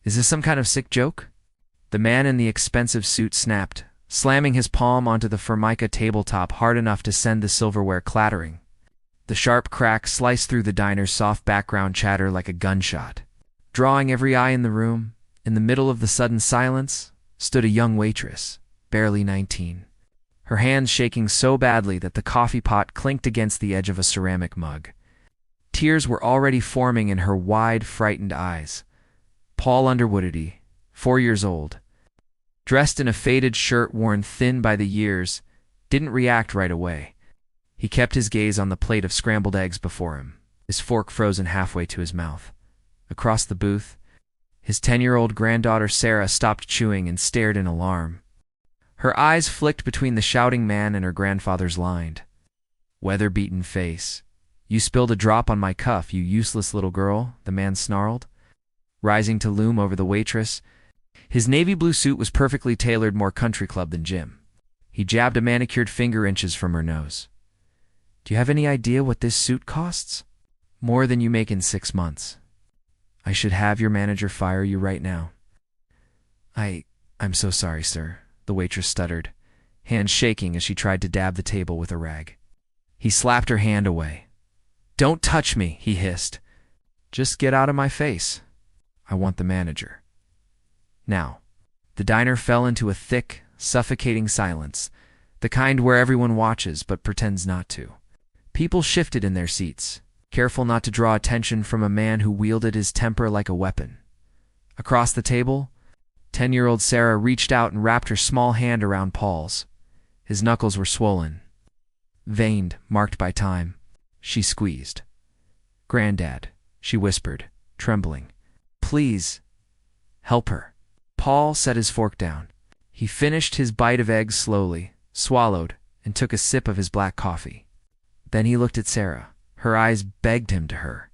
Is this some kind of sick joke? The man in the expensive suit snapped, slamming his palm onto the formica tabletop hard enough to send the silverware clattering. The sharp crack sliced through the diner's soft background chatter like a gunshot. Drawing every eye in the room, in the middle of the sudden silence, stood a young waitress, barely 19. Her hands shaking so badly that the coffee pot clinked against the edge of a ceramic mug. Tears were already forming in her wide, frightened eyes. Paul Underwoody, 4 years old, dressed in a faded shirt worn thin by the years, didn't react right away. He kept his gaze on the plate of scrambled eggs before him, his fork frozen halfway to his mouth. Across the booth, his 10-year-old granddaughter Sarah stopped chewing and stared in alarm. Her eyes flicked between the shouting man and her grandfather's lined, weather-beaten face. "You spilled a drop on my cuff, you useless little girl," the man snarled, rising to loom over the waitress. His navy blue suit was perfectly tailored, more country club than gym. He jabbed a manicured finger inches from her nose. "Do you have any idea what this suit costs? More than you make in 6 months. I should have your manager fire you right now." I'm so sorry, sir," the waitress stuttered, hands shaking as she tried to dab the table with a rag. He slapped her hand away. "Don't touch me," he hissed. "Just get out of my face. I want the manager." Now, the diner fell into a thick, suffocating silence, the kind where everyone watches but pretends not to. People shifted in their seats, careful not to draw attention from a man who wielded his temper like a weapon. Across the table, 10-year-old Sarah reached out and wrapped her small hand around Paul's. His knuckles were swollen, veined, marked by time. She squeezed. "Grandad," she whispered, trembling. "Please, help her." Paul set his fork down. He finished his bite of eggs slowly, swallowed, and took a sip of his black coffee. Then he looked at Sarah. Her eyes begged him to her.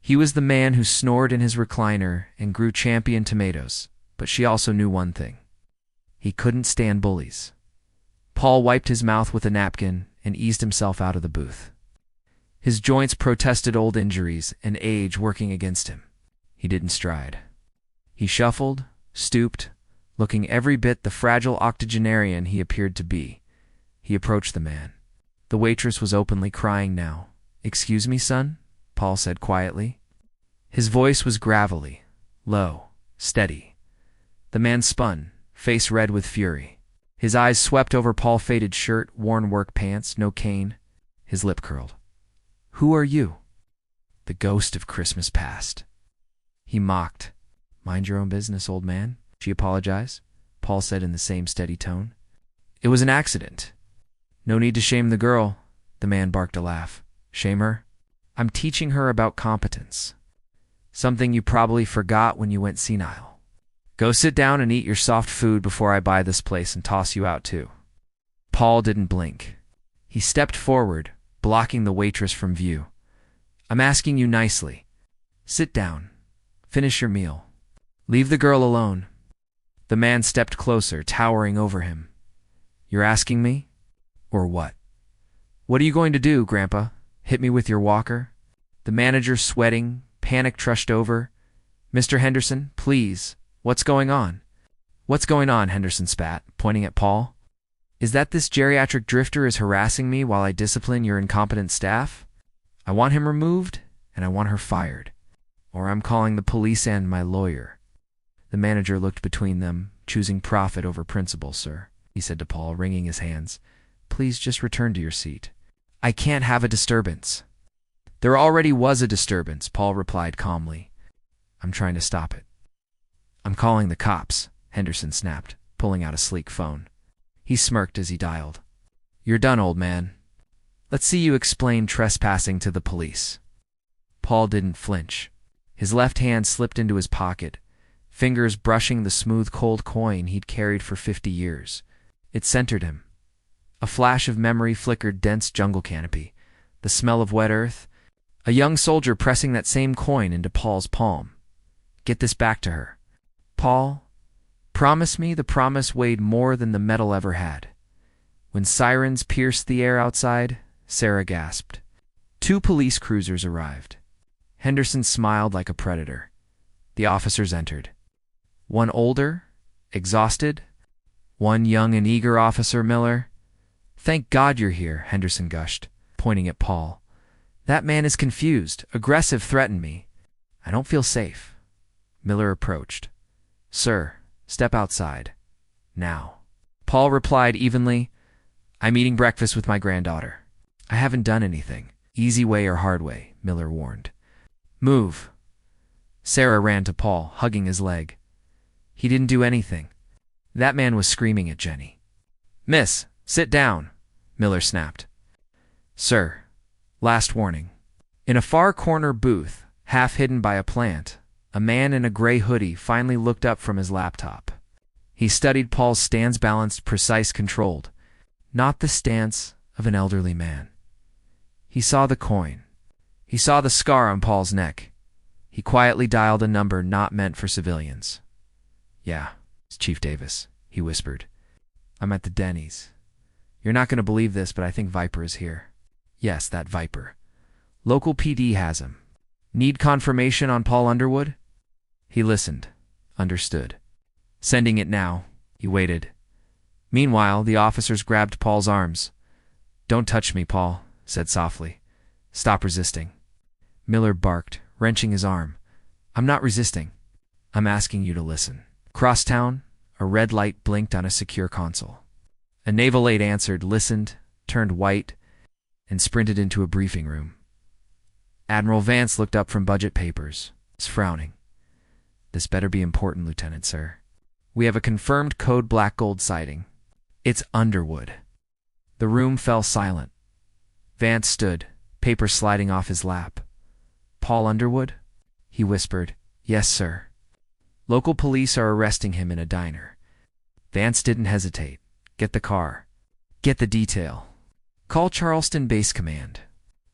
He was the man who snored in his recliner and grew champion tomatoes, but she also knew one thing. He couldn't stand bullies. Paul wiped his mouth with a napkin and eased himself out of the booth. His joints protested old injuries and age working against him. He didn't stride. He shuffled, stooped, looking every bit the fragile octogenarian he appeared to be. He approached the man. The waitress was openly crying now. "Excuse me, son?" Paul said quietly. His voice was gravelly, low, steady. The man spun, face red with fury. His eyes swept over Paul's faded shirt, worn work pants, no cane. His lip curled. "Who are you?" "The ghost of Christmas past." He mocked. "Mind your own business, old man," she apologized, Paul said in the same steady tone. "It was an accident." "No need to shame the girl," the man barked a laugh. "Shame her? I'm teaching her about competence. Something you probably forgot when you went senile. Go sit down and eat your soft food before I buy this place and toss you out too." Paul didn't blink. He stepped forward, blocking the waitress from view. "I'm asking you nicely. Sit down. Finish your meal. Leave the girl alone." The man stepped closer, towering over him. "You're asking me? Or what? What are you going to do, Grandpa? Hit me with your walker?" The manager, sweating, panic trudged over. "Mr. Henderson, please. What's going on?" "What's going on?" Henderson spat, pointing at Paul. "Is that this geriatric drifter is harassing me while I discipline your incompetent staff? I want him removed, and I want her fired. Or I'm calling the police and my lawyer." The manager looked between them, choosing profit over principle, "Sir," he said to Paul, wringing his hands. "Please just return to your seat. I can't have a disturbance." "There already was a disturbance," Paul replied calmly. "I'm trying to stop it." "I'm calling the cops," Henderson snapped, pulling out a sleek phone. He smirked as he dialed. "You're done, old man. Let's see you explain trespassing to the police." Paul didn't flinch. His left hand slipped into his pocket, fingers brushing the smooth cold coin he'd carried for 50 years. It centered him. A flash of memory flickered dense jungle canopy, the smell of wet earth, a young soldier pressing that same coin into Paul's palm. Get this back to her. "Paul, promise me." The promise weighed more than the metal ever had. When sirens pierced the air outside, Sarah gasped. 2 police cruisers arrived. Henderson smiled like a predator. The officers entered. One older, exhausted, one young and eager, Officer Miller. Thank God you're here, Henderson gushed, pointing at Paul. That man is confused, aggressive, threatened me. I don't feel safe. Miller approached. Sir, step outside. Now. Paul replied evenly, I'm eating breakfast with my granddaughter. I haven't done anything. Easy way or hard way, Miller warned. Move. Sarah ran to Paul, hugging his leg. He didn't do anything. That man was screaming at Jenny. Miss, sit down, Miller snapped. Sir, last warning. In a far corner booth, half hidden by a plant, a man in a gray hoodie finally looked up from his laptop. He studied Paul's stance, balanced, precise, controlled. Not the stance of an elderly man. He saw the coin. He saw the scar on Paul's neck. He quietly dialed a number not meant for civilians. Yeah, it's Chief Davis, he whispered. I'm at the Denny's. You're not going to believe this, but I think Viper is here. Yes, that Viper. Local PD has him. Need confirmation on Paul Underwood? He listened. Understood. Sending it now. He waited. Meanwhile, the officers grabbed Paul's arms. Don't touch me, Paul, said softly. Stop resisting. Miller barked, wrenching his arm. I'm not resisting. I'm asking you to listen. Crosstown, a red light blinked on a secure console. A naval aide answered, listened, turned white, and sprinted into a briefing room. Admiral Vance looked up from budget papers, frowning. This better be important, Lieutenant, sir. We have a confirmed code black gold sighting. It's Underwood. The room fell silent. Vance stood, paper sliding off his lap. Paul Underwood? He whispered. Yes, sir. Local police are arresting him in a diner. Vance didn't hesitate. Get the car. Get the detail. Call Charleston Base Command.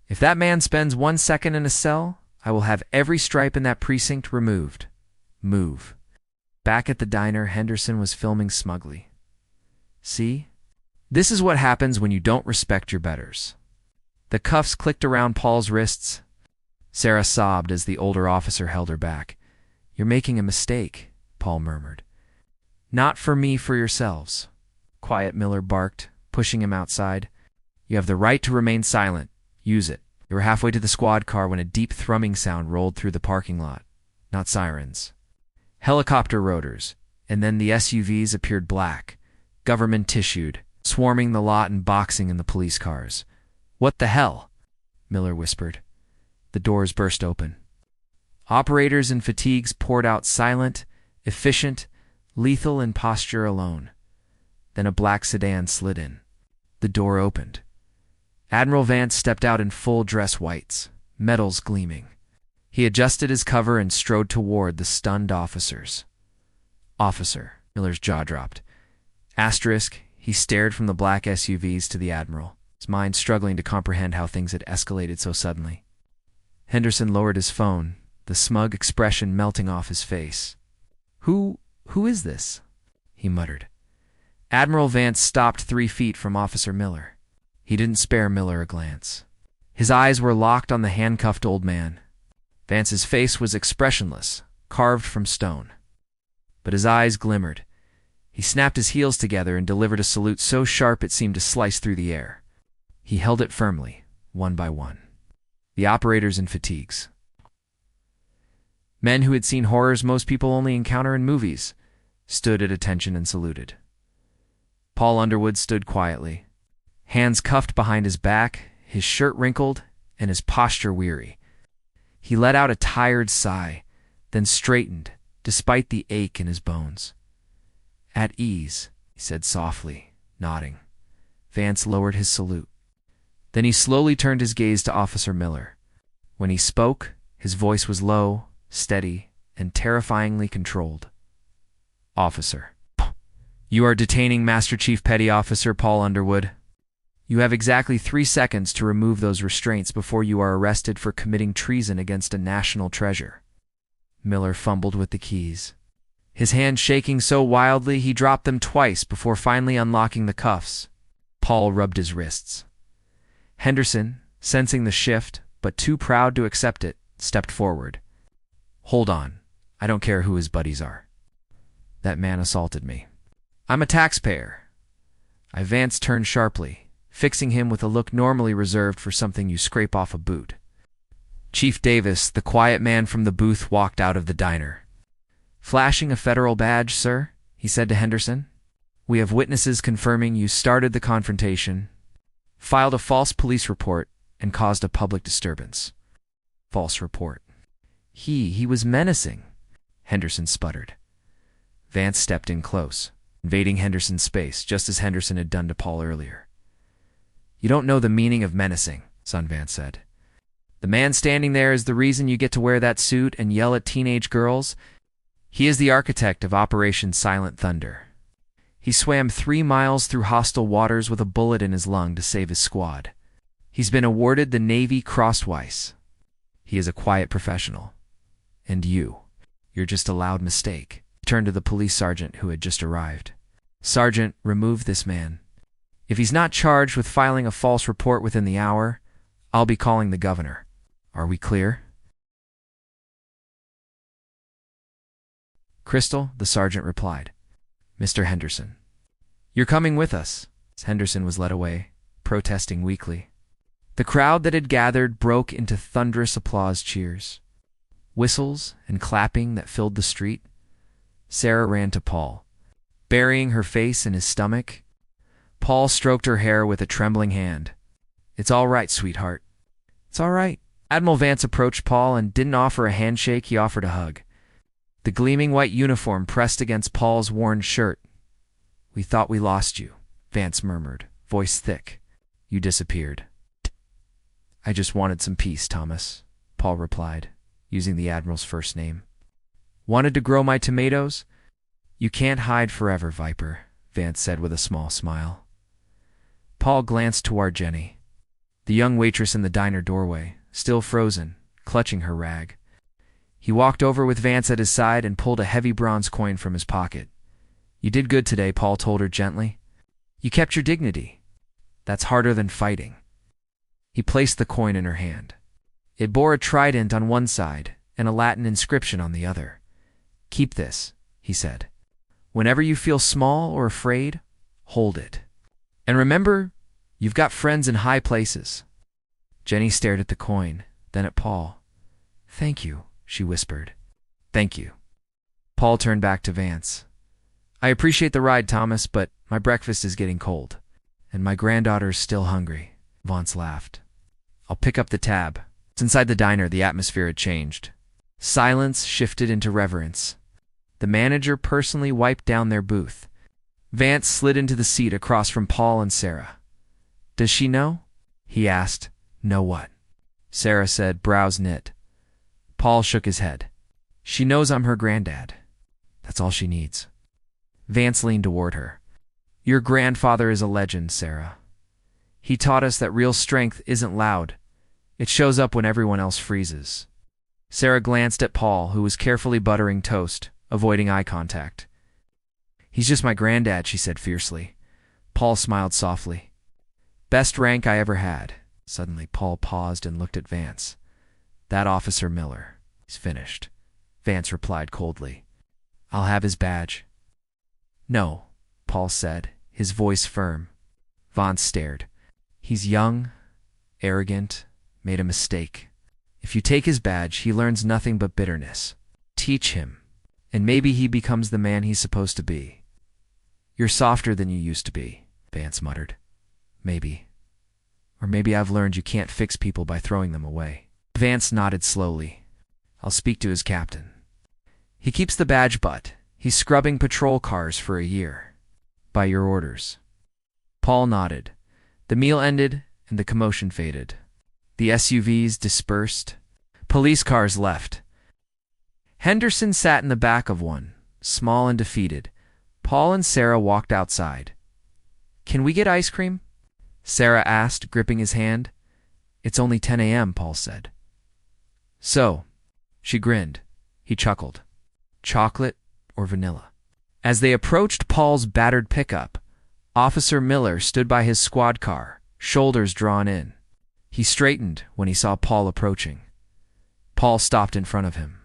If that man spends 1 second in a cell, I will have every stripe in that precinct removed. Move. Back at the diner, Henderson was filming smugly. See? This is what happens when you don't respect your betters. The cuffs clicked around Paul's wrists. Sarah sobbed as the older officer held her back. You're making a mistake, Paul murmured. Not for me, for yourselves. Quiet, Miller barked, pushing him outside. You have the right to remain silent. Use it. You were halfway to the squad car when a deep thrumming sound rolled through the parking lot. Not sirens. Helicopter rotors, and then the SUVs appeared black, government-tissued, swarming the lot and boxing in the police cars. What the hell? Miller whispered. The doors burst open. Operators in fatigues poured out, silent, efficient, lethal in posture alone. Then a black sedan slid in. The door opened. Admiral Vance stepped out in full dress whites, medals gleaming. He adjusted his cover and strode toward the stunned officers. Officer, Miller's jaw dropped. Asterisk, he stared from the black SUVs to the Admiral, his mind struggling to comprehend how things had escalated so suddenly. Henderson lowered his phone, the smug expression melting off his face. Who is this? He muttered. Admiral Vance stopped 3 feet from Officer Miller. He didn't spare Miller a glance. His eyes were locked on the handcuffed old man. Vance's face was expressionless, carved from stone. But his eyes glimmered. He snapped his heels together and delivered a salute so sharp it seemed to slice through the air. He held it firmly, one by one. The operators in fatigues. Men who had seen horrors most people only encounter in movies, stood at attention and saluted. Paul Underwood stood quietly, hands cuffed behind his back, his shirt wrinkled, and his posture weary. He let out a tired sigh, then straightened, despite the ache in his bones. At ease, he said softly, nodding. Vance lowered his salute. Then he slowly turned his gaze to Officer Miller. When he spoke, his voice was low, steady, and terrifyingly controlled. Officer. You are detaining Master Chief Petty Officer Paul Underwood. You have exactly 3 seconds to remove those restraints before you are arrested for committing treason against a national treasure. Miller fumbled with the keys. His hand shaking so wildly he dropped them twice before finally unlocking the cuffs. Paul rubbed his wrists. Henderson, sensing the shift, but too proud to accept it, stepped forward. Hold on. I don't care who his buddies are. That man assaulted me. I'm a taxpayer. Vance turned sharply, fixing him with a look normally reserved for something you scrape off a boot. Chief Davis, the quiet man from the booth, walked out of the diner. Flashing a federal badge, sir, he said to Henderson. We have witnesses confirming you started the confrontation, filed a false police report, and caused a public disturbance. False report. He was menacing, Henderson sputtered. Vance stepped in close, invading Henderson's space, just as Henderson had done to Paul earlier. You don't know the meaning of menacing, son, Vance said. The man standing there is the reason you get to wear that suit and yell at teenage girls. He is the architect of Operation Silent Thunder. He swam 3 miles through hostile waters with a bullet in his lung to save his squad. He's been awarded the Navy Crosswise. He is a quiet professional. And you're just a loud mistake. He turned to the police sergeant who had just arrived. Sergeant, remove this man. If he's not charged with filing a false report within the hour, I'll be calling the governor. Are we clear? Crystal, the sergeant replied. Mr. Henderson. You're coming with us. Henderson was led away, protesting weakly. The crowd that had gathered broke into thunderous applause cheers. Whistles and clapping that filled the street. Sarah ran to Paul, burying her face in his stomach. Paul stroked her hair with a trembling hand. It's all right, sweetheart. It's all right. Admiral Vance approached Paul and didn't offer a handshake, he offered a hug. The gleaming white uniform pressed against Paul's worn shirt. We thought we lost you, Vance murmured, voice thick. You disappeared. I just wanted some peace, Thomas, Paul replied, using the Admiral's first name. Wanted to grow my tomatoes? You can't hide forever, Viper, Vance said with a small smile. Paul glanced toward Jenny, the young waitress in the diner doorway, still frozen, clutching her rag. He walked over with Vance at his side and pulled a heavy bronze coin from his pocket. You did good today, Paul told her gently. You kept your dignity. That's harder than fighting. He placed the coin in her hand. It bore a trident on one side and a Latin inscription on the other. Keep this, he said. Whenever you feel small or afraid, hold it. And remember, you've got friends in high places. Jenny stared at the coin, then at Paul. Thank you, she whispered. Thank you. Paul turned back to Vance. I appreciate the ride, Thomas, but my breakfast is getting cold. And my granddaughter's still hungry. Vance laughed. I'll pick up the tab. Inside the diner, the atmosphere had changed. Silence shifted into reverence. The manager personally wiped down their booth. Vance slid into the seat across from Paul and Sarah. Does she know? He asked. Know what? Sarah said, brows knit. Paul shook his head. She knows I'm her granddad. That's all she needs. Vance leaned toward her. Your grandfather is a legend, Sarah. He taught us that real strength isn't loud. It shows up when everyone else freezes. Sarah glanced at Paul, who was carefully buttering toast, avoiding eye contact. He's just my granddad, she said fiercely. Paul smiled softly. Best rank I ever had. Suddenly, Paul paused and looked at Vance. That Officer Miller. He's finished. Vance replied coldly. I'll have his badge. No, Paul said, his voice firm. Vance stared. He's young, arrogant, made a mistake. If you take his badge, he learns nothing but bitterness. Teach him, and maybe he becomes the man he's supposed to be. You're softer than you used to be, Vance muttered. Maybe. Or maybe I've learned you can't fix people by throwing them away. Vance nodded slowly. I'll speak to his captain. He keeps the badge, but he's scrubbing patrol cars for a year. By your orders. Paul nodded. The meal ended, and the commotion faded. The SUVs dispersed. Police cars left. Henderson sat in the back of one, small and defeated. Paul and Sarah walked outside. Can we get ice cream? Sarah asked, gripping his hand. It's only 10 a.m., Paul said. So, she grinned. He chuckled. Chocolate or vanilla? As they approached Paul's battered pickup, Officer Miller stood by his squad car, shoulders drawn in. He straightened when he saw Paul approaching. Paul stopped in front of him.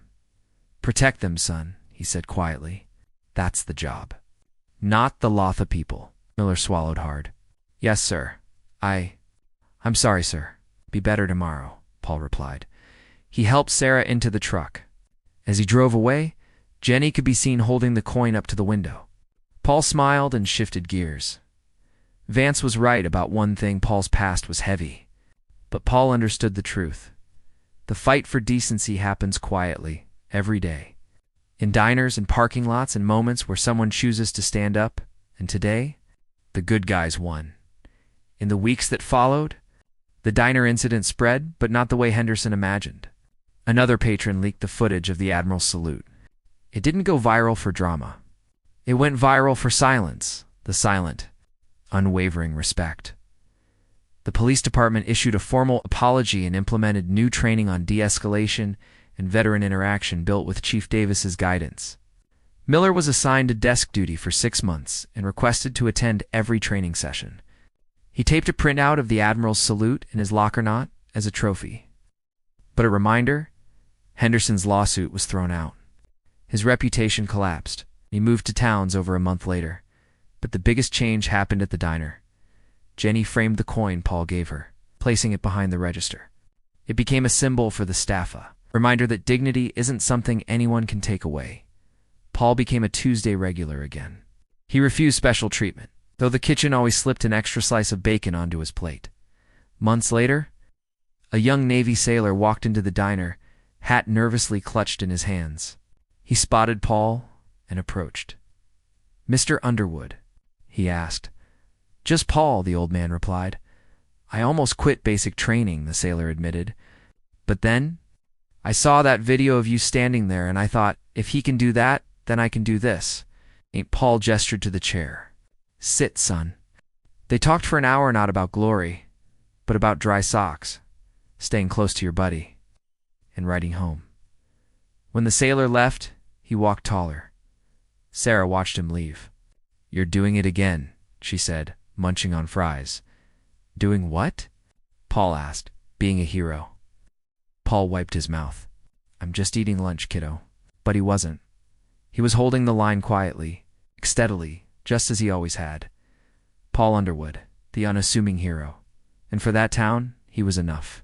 Protect them, son, he said quietly. That's the job. Not the Lotha people. Miller swallowed hard. Yes, sir. I'm sorry, sir. Be better tomorrow, Paul replied. He helped Sarah into the truck. As he drove away, Jenny could be seen holding the coin up to the window. Paul smiled and shifted gears. Vance was right about one thing: Paul's past was heavy. But Paul understood the truth. The fight for decency happens quietly, every day. In diners and parking lots and moments where someone chooses to stand up, and today, the good guys won. In the weeks that followed, the diner incident spread, but not the way Henderson imagined. Another patron leaked the footage of the Admiral's salute. It didn't go viral for drama. It went viral for silence, the silent, unwavering respect. The police department issued a formal apology and implemented new training on de-escalation and veteran interaction built with Chief Davis's guidance. Miller was assigned to desk duty for 6 months and requested to attend every training session. He taped a printout of the Admiral's salute in his locker knot as a trophy. But a reminder, Henderson's lawsuit was thrown out. His reputation collapsed. He moved to Towns over a month later. But the biggest change happened at the diner. Jenny framed the coin Paul gave her, placing it behind the register. It became a symbol for the staff, a reminder that dignity isn't something anyone can take away. Paul became a Tuesday regular again. He refused special treatment, though the kitchen always slipped an extra slice of bacon onto his plate. Months later, a young Navy sailor walked into the diner, hat nervously clutched in his hands. He spotted Paul and approached. "Mr. Underwood?" he asked. "Just Paul," the old man replied. "I almost quit basic training," the sailor admitted. "But then, I saw that video of you standing there, and I thought, if he can do that, then I can do this." Paul gestured to the chair. "Sit, son." They talked for an hour, not about glory, but about dry socks, staying close to your buddy, and riding home. When the sailor left, he walked taller. Sarah watched him leave. "You're doing it again," she said, munching on fries. "Doing what?" Paul asked, being a hero. Paul wiped his mouth. "I'm just eating lunch, kiddo." But he wasn't. He was holding the line quietly, steadily, just as he always had. Paul Underwood, the unassuming hero. And for that town, he was enough.